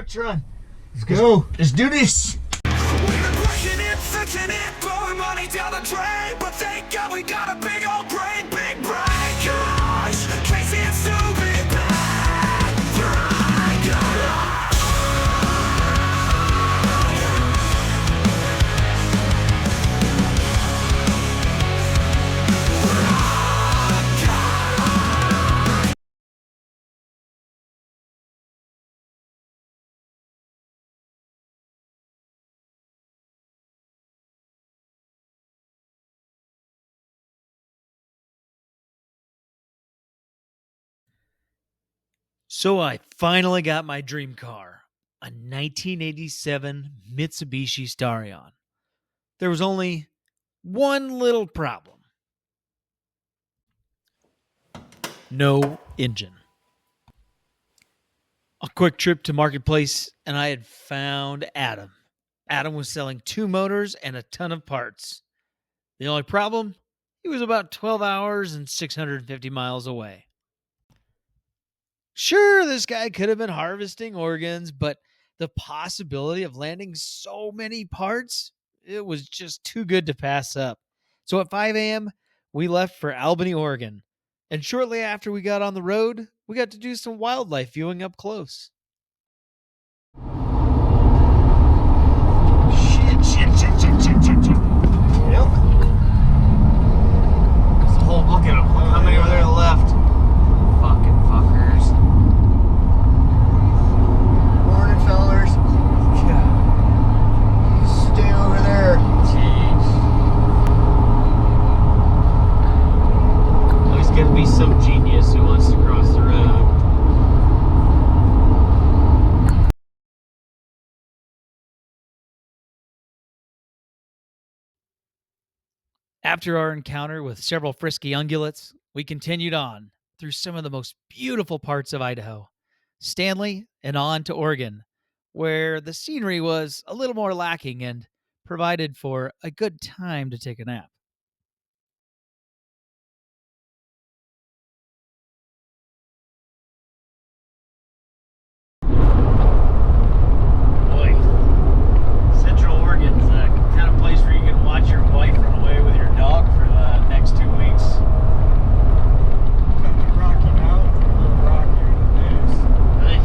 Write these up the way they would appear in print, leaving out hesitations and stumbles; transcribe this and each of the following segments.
Truck run. Let's go. Let's do this. We've been pushing it, fixing it, blowing money down the drain. But thank God we got a big old brain, big brain. Gosh, Casey and Stu, big bad brain. So I finally got my dream car, a 1987 Mitsubishi Starion. There was only one little problem. No engine. A quick trip to Marketplace, and I had found Adam. Adam was selling 2 motors and a ton of parts. The only problem? He was about 12 hours and 650 miles away. Sure, this guy could have been harvesting organs, but the possibility of landing so many parts, it was just too good to pass up. So at 5 a.m., we left for Albany, Oregon. And shortly after we got on the road, we got to do some wildlife viewing up close. Shit. Yep. There's a whole book in them. How many were there left? Fucking fuckers. Morning, fellers. Stay over there. Jeez. Always gonna be some genius who wants to cross the road. After our encounter with several frisky ungulates, we continued on through some of the most beautiful parts of Idaho, Stanley, and on to Oregon, where the scenery was a little more lacking and provided for a good time to take a nap. Boy, Central Oregon's the kind of place where you can watch your wife run away with your dog for the next 2 weeks. Rocky Mountain, a little rockier than this. Hey.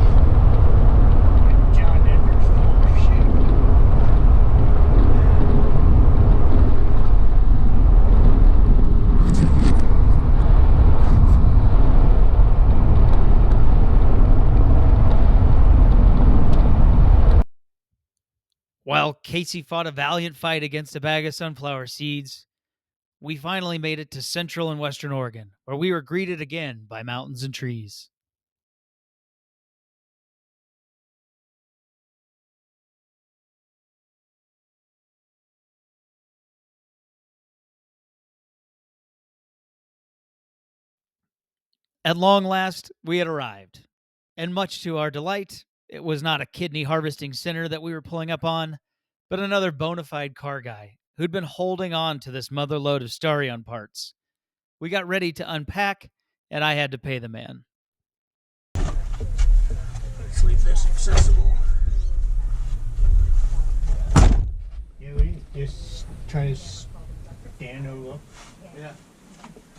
John Denver's full of shit. While Casey fought a valiant fight against a bag of sunflower seeds, we finally made it to Central and Western Oregon, where we were greeted again by mountains and trees. At long last, we had arrived, and much to our delight, it was not a kidney harvesting center that we were pulling up on, but another bona fide car guy who'd been holding on to this mother load of Starion parts. We got ready to unpack, and I had to pay the man. Sleep this accessible. Yeah, we just try to stand over. Yeah,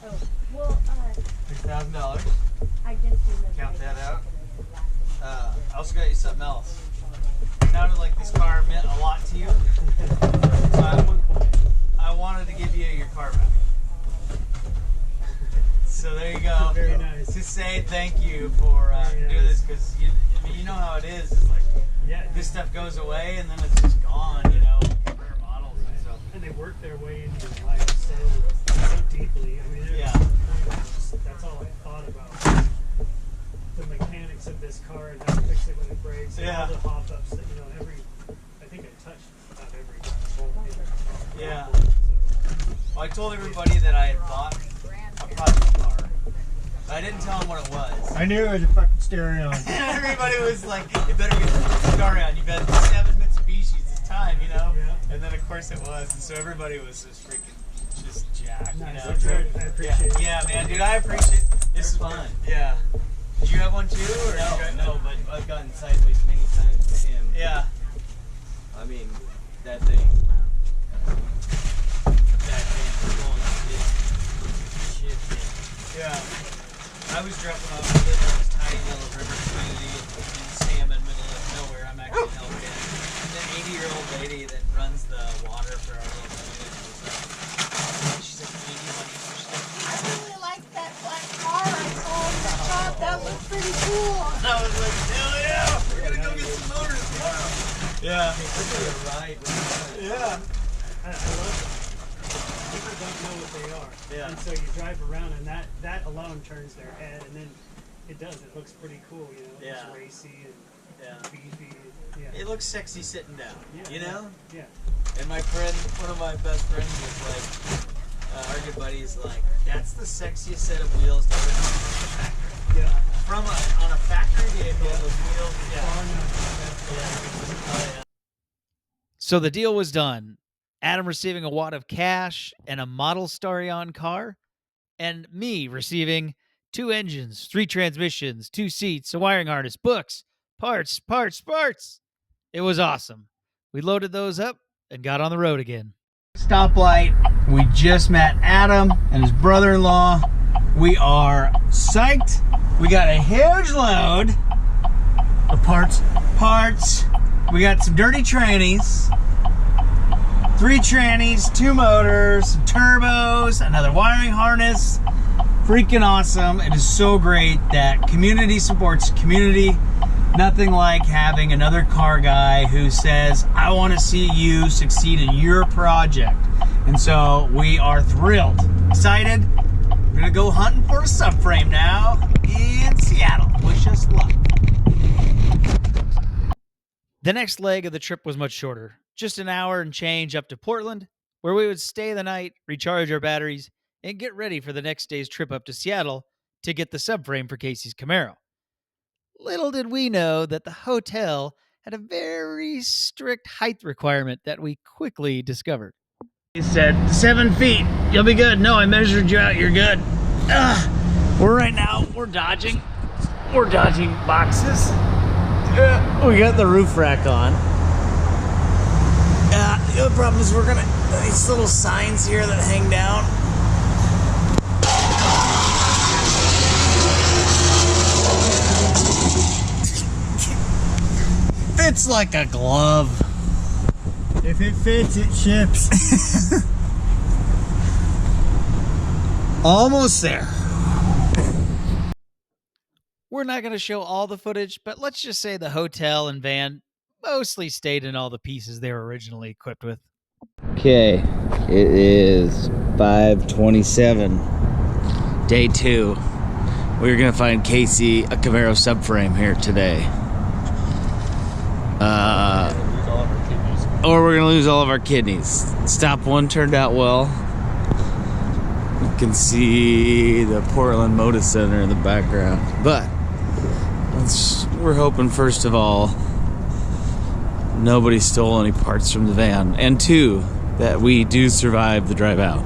Oh, well, $6,000. I just remembered. Count that out. I also got you something else. It sounded like this car meant a lot to you, so I wanted to give you your car back. So there you go. Very nice. To say thank you for doing this, because you know how it is. It's like this stuff goes away and then it's just gone. You know, rare models and stuff. And they work their way into your life so deeply. I mean, that's all I thought about. The mechanics of this car and how to fix it when it breaks. And all the pop-ups that, I think I touched about every bolt in the car. Yeah. Well, I told everybody that I had bought a project car, but I didn't tell them what it was. I knew it was a fucking stereo. Everybody was like, "You better get the Starion. You've had 7 Mitsubishis. It's time, you know." Yeah. And then of course it was, and so everybody was just freaking jacked. Nice. You know? Good. I appreciate it. Yeah, man, dude, I appreciate it. This is fun. Yeah. Did you have one too, or No, but I've gotten sideways many times. Yeah. I mean, that thing is shifting. Yeah. I was dropping off to this tiny little river community in Salmon, middle of nowhere. I'm actually helping. And the 80-year-old lady that runs the water for our little community was she's like 81. She's like, I really like that black car I saw in the shop. That looked pretty cool. I was like, hell yeah! We're gonna go get some motors tomorrow. Yeah. It's a ride. Yeah. I love it. People don't know what they are. Yeah. And so you drive around and that alone turns their head, and then it does. It looks pretty cool, you know. Yeah. It's racy and Yeah. beefy. Yeah. It looks sexy sitting down. Yeah. You know? Yeah. And my friend, one of my best friends was like, our good buddy is like, that's the sexiest set of wheels to ever come from the factory. Yeah. On a factory vehicle, those wheels, Far enough. Oh, yeah. So the deal was done. Adam receiving a wad of cash and a model Starion car, and me receiving 2 engines, 3 transmissions, 2 seats, a wiring harness, books, parts. It was awesome. We loaded those up and got on the road again. Stoplight. We just met Adam and his brother-in-law. We are psyched. We got a huge load of parts. We got some dirty trannies. 3 trannies, 2 motors, some turbos, another wiring harness. Freaking awesome. It is so great that community supports community. Nothing like having another car guy who says, I want to see you succeed in your project. And so we are thrilled, excited. We're gonna go hunting for a subframe now in Seattle. Wish us luck. The next leg of the trip was much shorter, just an hour and change up to Portland, where we would stay the night, recharge our batteries, and get ready for the next day's trip up to Seattle to get the subframe for Casey's Camaro. Little did we know that the hotel had a very strict height requirement that we quickly discovered. He said, 7 feet, you'll be good. No, I measured you out, you're good. We're dodging boxes. We got the roof rack on. The other problem is these little signs here that hang down. Fits like a glove. If it fits, it ships. Almost there. We're not going to show all the footage, but let's just say the hotel and van mostly stayed in all the pieces they were originally equipped with. Okay, it is 5:27, day 2. We're gonna find Casey a Camaro subframe here today. Or we're gonna lose all of our kidneys. Stop 1 turned out well. You can see the Portland Moda Center in the background. But we're hoping, first of all, nobody stole any parts from the van. And 2, that we do survive the drive out.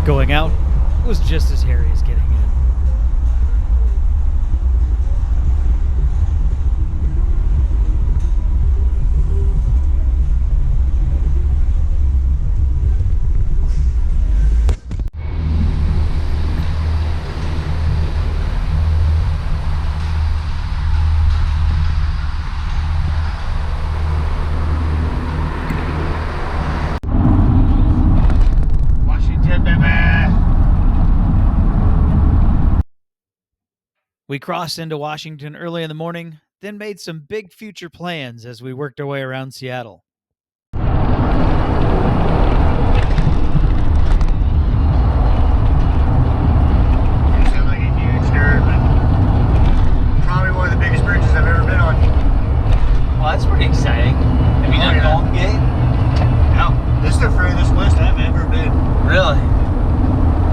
Going out was just as hairy as getting in. We crossed into Washington early in the morning, then made some big future plans as we worked our way around Seattle. Sound like a huge nerd, but probably one of the biggest bridges I've ever been on. Well, that's pretty exciting. Have you done Golden Gate? No, this is the furthest west I've ever been. Really?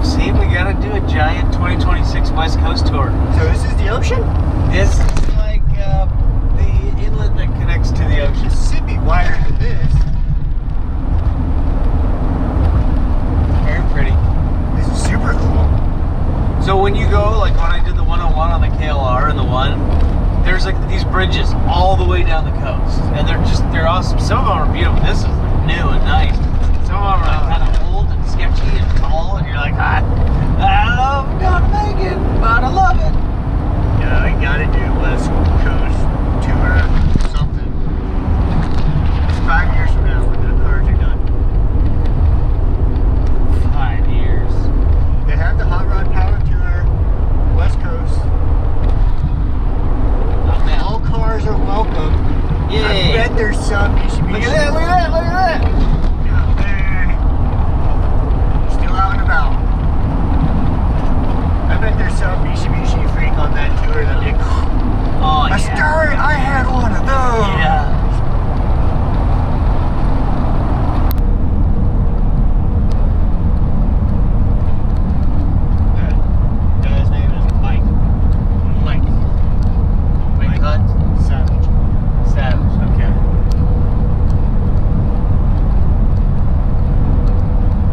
See, we gotta do a giant 2026 West Coast tour. So this is the ocean? This is like the inlet that connects to the ocean. Mississippi, wider than they're awesome. Some of them are beautiful. This is new and nice. Some of them are like kind of old and sketchy and tall, and you're like, I don't know if I'm gonna make it, but I love it. Yeah, I gotta do West Coast tour or something. 5 years from now when the cars are done. 5 years. They have the Hot Rod Power Tour, West Coast. Oh, man. All cars are welcome. Yeah. I bet there's some Mitsubishi. Look at that, look at that, look at that. Out there. Still out and about. I bet there's some Mitsubishi freak on that tour that like, Oh, a Starion, I had one of those. Yeah. That guy's name is Mike. Mike. Mike Hunt? Savage. Savage, okay.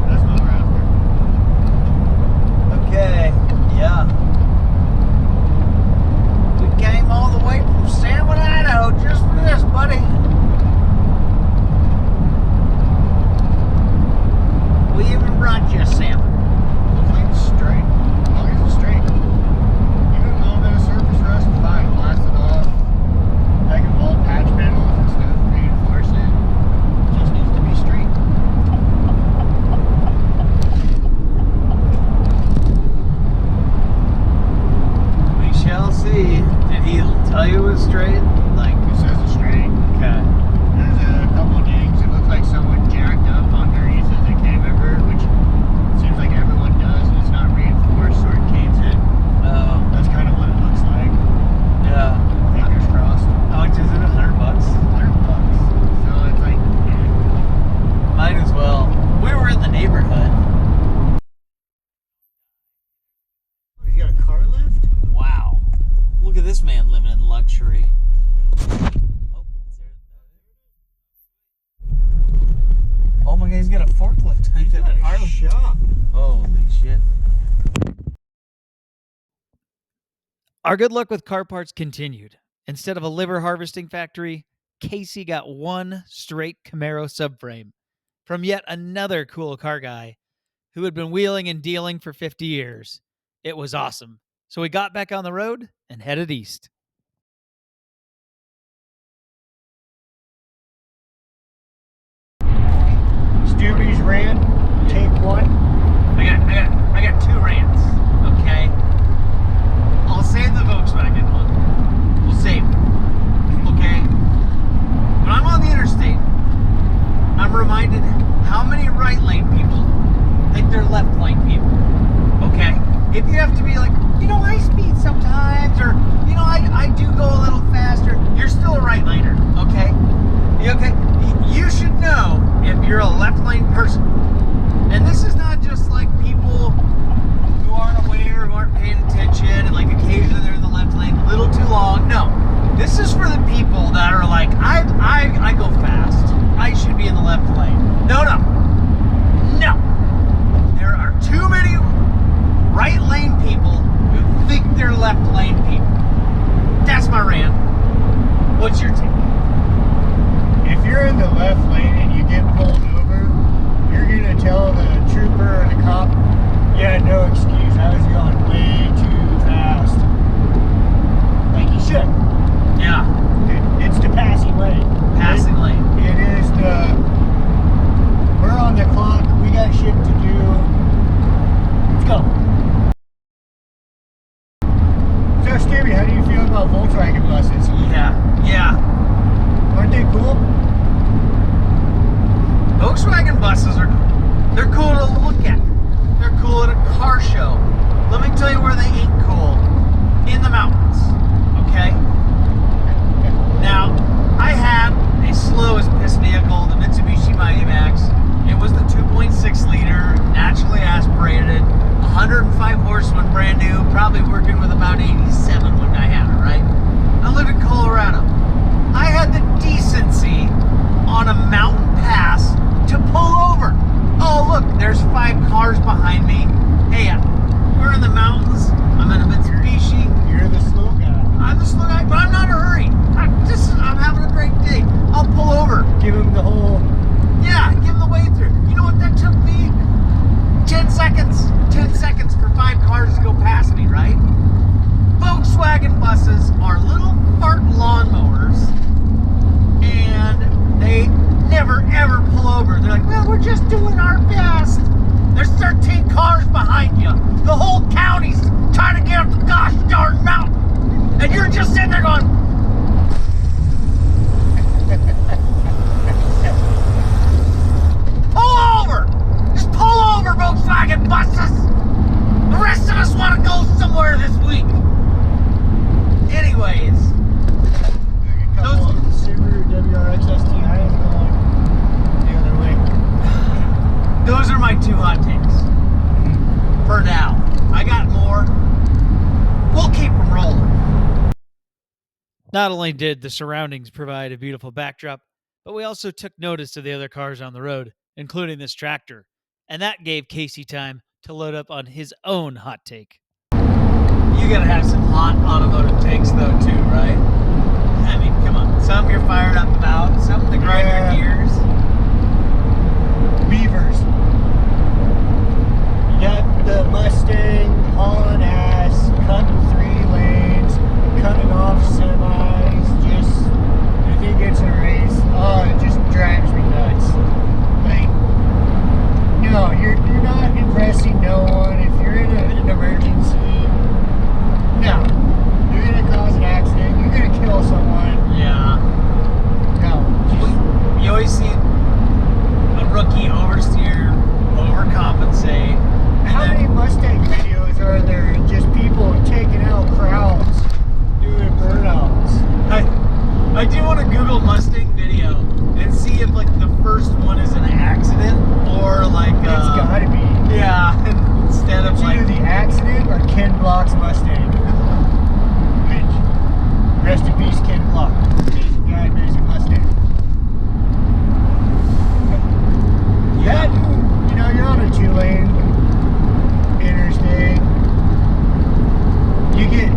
That's what we're after. Okay, yeah. We came all the way from Salmon, Idaho just for this, buddy. We even brought you a salmon. Hopefully it's straight. As long as it's straight. Even a little bit of surface rust, fine. Blast it off. Pack and bolt patch panels and stuff. Reinforce it. Just needs to be straight. We shall see. Did he tell you it was straight? Like, It says it's straight. okay. There's a couple of dings. It looks like someone jacked up underneath the camber, which seems like everyone does, and it's not reinforced or it caves in. That's kind of what it looks like. Yeah. Fingers crossed. How much is it? $100? $100. So it's like, Might as well. We were in the neighborhood. he's got a car lift? Wow. Look at this man living in luxury. Oh my god, he's got a forklift. He's got a car lift. Shop. Holy shit. Our good luck with car parts continued. Instead of a liver harvesting factory, Casey got one straight Camaro subframe from yet another cool car guy who had been wheeling and dealing for 50 years. It was awesome. So we got back on the road and headed east. Stubby's ran. Take one. I got two rants, okay? I'll save the Volkswagen one. We'll save it, okay? When I'm on the interstate, I'm reminded how many right lane people think they're left lane people, okay? If you have to be like, you know, I speed sometimes, or, you know, I do go a little faster, you're still a right laner, okay? Okay? You should know if you're a left lane person. And this is not just like people who aren't aware, who aren't paying attention, and like occasionally they're in the left lane a little too long. No. This is for the people that are like, I go fast. I should be in the left lane. No. There are too many right lane people who think they're left lane people. That's my rant. What's your take? If you're in the left lane and you get pulled over, you're gonna tell the trooper or the cop, yeah, no excuse, I was going way too fast. Like you should. Yeah. It's the passing lane. Passing lane. It is the, we're on the clock, we got shit to do. Let's go. So Stevie, how do you feel about Volkswagen buses? Yeah. Aren't they cool? Volkswagen buses are cool. They're cool to look at. They're cool at a car show. Let me tell you where they ain't cool. In the mountains. Okay? Now, I had a slowest piss vehicle, the Mitsubishi Mighty Max. It was the 2.6 liter, naturally aspirated, 105 horse when brand new, probably working with about 87 when I had it, right? I lived in Colorado. I had the decency on a mountain pass to pull over. Oh, look, there's 5 cars behind me. Hey, we're in the mountains. I'm in a Mitsubishi. You're the slow guy. I'm the slow guy, but I'm not in a hurry. I'm having a great day. I'll pull over. Volkswagen buses are little fart lawnmowers, and they never ever pull over. They're like, well, we're just doing our best. There's 13 cars behind you. The whole county's trying to get up the gosh darn mountain, and you're just sitting there going, pull over! Just pull over, Volkswagen buses! The rest of us want to go somewhere this week. Anyways, A couple of Subaru WRX STIs going the other way. those are my 2 hot takes. For now. I got more. We'll keep them rolling. Not only did the surroundings provide a beautiful backdrop, but we also took notice of the other cars on the road, including this tractor. And that gave Casey time to load up on his own hot take. You gotta have some hot automotive takes though too, right? I mean, come on. Some you're fired up about, some to grind your gears. Beavers. You got the Mustang hauling ass, cutting 3 lanes, cutting off semis, just, if he gets in a race, oh, it just drives me nuts. Like, no, you're not impressing no one. If you're in an emergency, no. You're gonna cause an accident, you're gonna kill someone. Yeah. No. You always see a rookie oversteer, overcompensate. How many Mustang videos are there? Just people taking out crowds, doing burnouts. I do want to Google Mustang video and see if like the first one is an accident or like It's gotta be. yeah, instead of It's like either the accident or Ken Block's Mustang. Which, rest in peace, Ken Block. Amazing guy, amazing Mustang. That, you know, you're on a 2-lane interstate. You get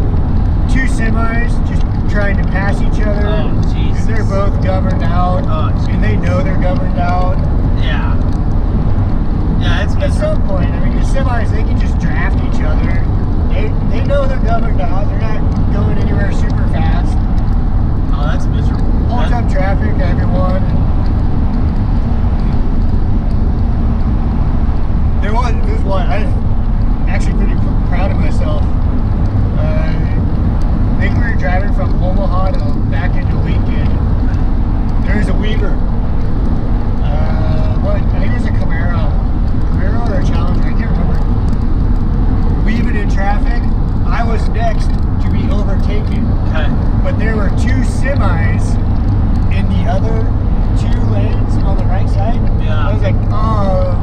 2 semis just trying to pass each other. Oh, Jesus. And they're both governed out. Oh, and they know they're governed out. yeah, it's At some point, I mean, the semis, they can just draft each other. They know they're governed out. They're not going anywhere super fast. oh, that's miserable. Holds up traffic, everyone. There's one. I'm actually pretty proud of myself. I think we were driving from Omaha to back into Lincoln. There's a Weaver. I think it was a Camaro or a Challenger. I can't remember. Weaving in traffic. I was next to be overtaken. Okay. But there were 2 semis in the other 2 lanes on the right side. Yeah. I was like, oh,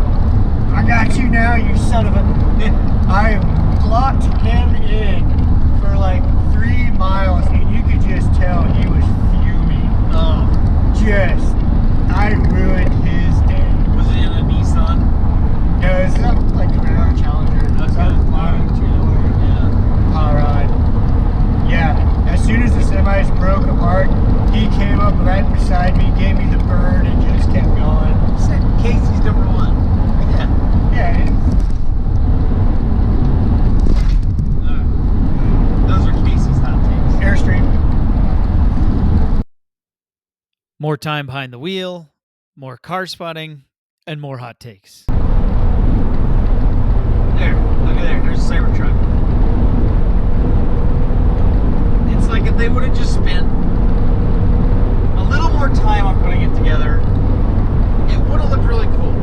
I got you now, you son of a... I blocked him in for like 3 miles, and you could just tell he was fuming. Oh, I ruined his day. was it in a Nissan? No, it's not like Camaro Challenger. It's Okay. not bottom 2-door. Yeah. Hot rod. Yeah, as soon as the semis broke apart, he came up right beside me, gave me the bird, and just kept going. Said Casey's number 1. Yeah, Alright. Those are Casey's hot takes. Airstream. More time behind the wheel, more car spotting, and more hot takes. There, look at there. There's a Cybertruck. It's like if they would have just spent a little more time on putting it together, it would have looked really cool.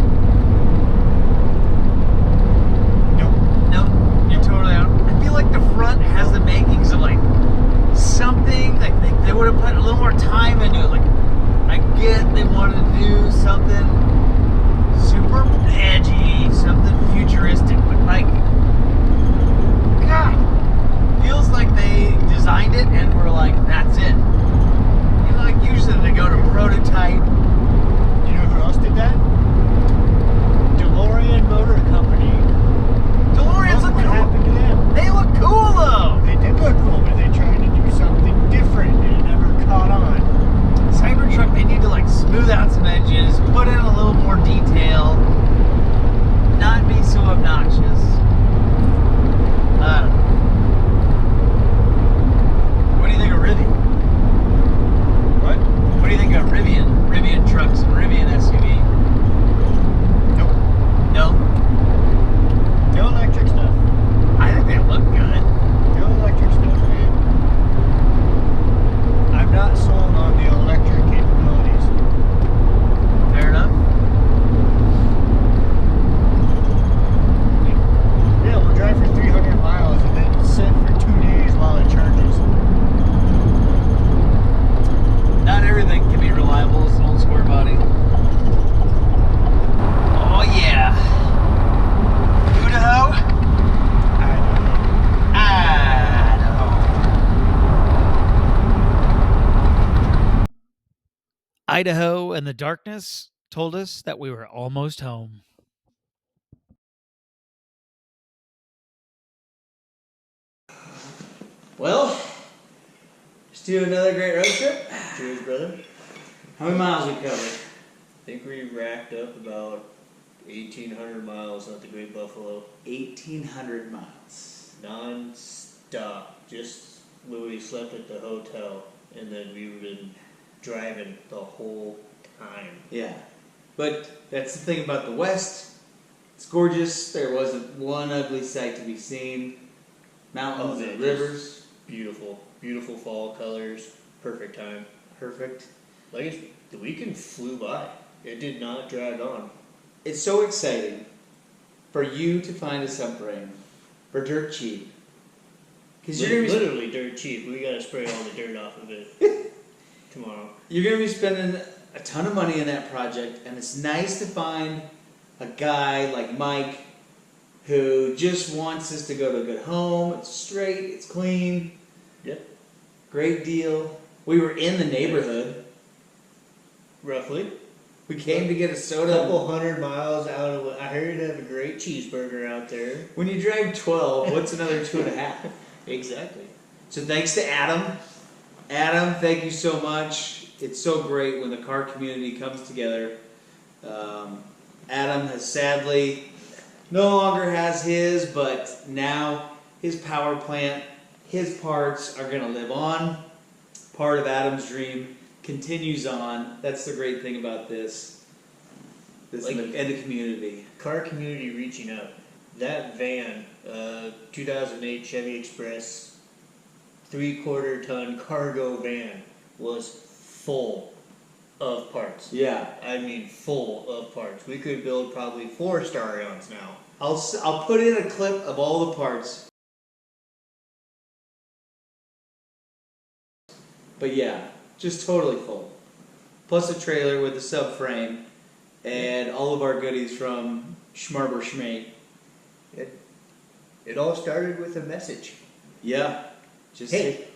Nope, you're totally out. I feel like the front has the makings of like something like they would have put a little more time into it. Like I get they wanted to do something super edgy, something futuristic, but like, God, feels like they designed it and were like, that's it. You know, like usually they go to prototype, Idaho and the darkness told us that we were almost home. Well, let's do another great road trip. Cheers, brother. How many miles we covered? I think we racked up about 1,800 miles at the Great Buffalo. 1,800 miles. Non-stop. Just literally slept at the hotel, and then we've been driving the whole time. Yeah. But that's the thing about the West. It's gorgeous. There wasn't one ugly sight to be seen. Mountains man, and rivers. Beautiful. Beautiful fall colors. Perfect time. Perfect. Like, the weekend flew by. It did not drag on. It's so exciting for you to find a subframe for dirt cheap. Because you're gonna be Literally dirt cheap. We gotta spray all the dirt off of it tomorrow. You're going to be spending a ton of money in that project, and it's nice to find a guy like Mike who just wants us to go to a good home. It's straight, it's clean. Yep. Great deal. We were in the neighborhood. Roughly. We came to get a A soda. couple 100 miles out of. I heard you have a great cheeseburger out there. When you drive 12, what's another 2.5? Exactly. So thanks to Adam. Adam, thank you so much. It's so great when the car community comes together. Adam has sadly no longer has his, but now his power plant, his parts are going to live on. Part of Adam's dream continues on. That's the great thing about this Like- and the community. Car community reaching out. That van, 2008 Chevy Express, 3/4 ton cargo van, was full of parts. Yeah. I mean, full of parts. We could build probably 4 Starions now. I'll put in a clip of all the parts. But yeah, just totally full. Plus a trailer with a subframe and all of our goodies from Schmarber Schmate. It all started with a message. Yeah. Just Hey,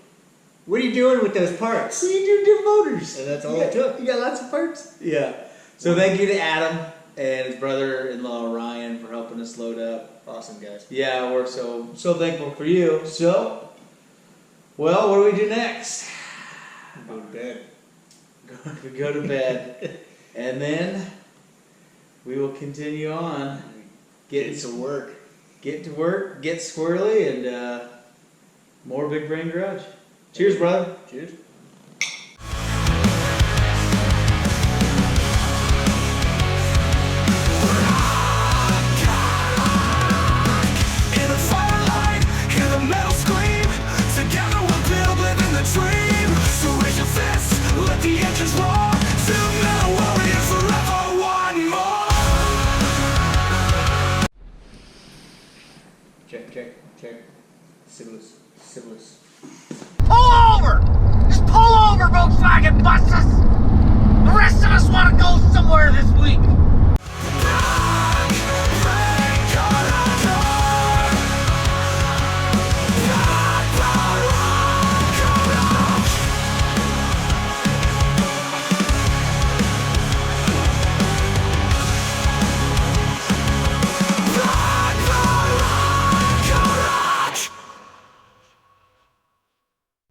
what are you doing with those parts? what do you do to motors? And that's all it took. You got lots of parts? Yeah. So thank you to Adam and his brother-in-law Ryan for helping us load up. Awesome, guys. Yeah, we're so thankful for you. So, well, what do we do next? Go to bed. We go to bed, and then we will continue on. Get to work. Get to work, get squirrely, and more Big Brain Garage. Cheers, brother. Cheers. In the firelight, hear the metal scream. Together we'll build, living the dream. So raise your fists, let the engines roar. Two metal warriors forever, one more. Check. Civilus. Pull over! Just pull over, Volkswagen buses! The rest of us want to go somewhere this week.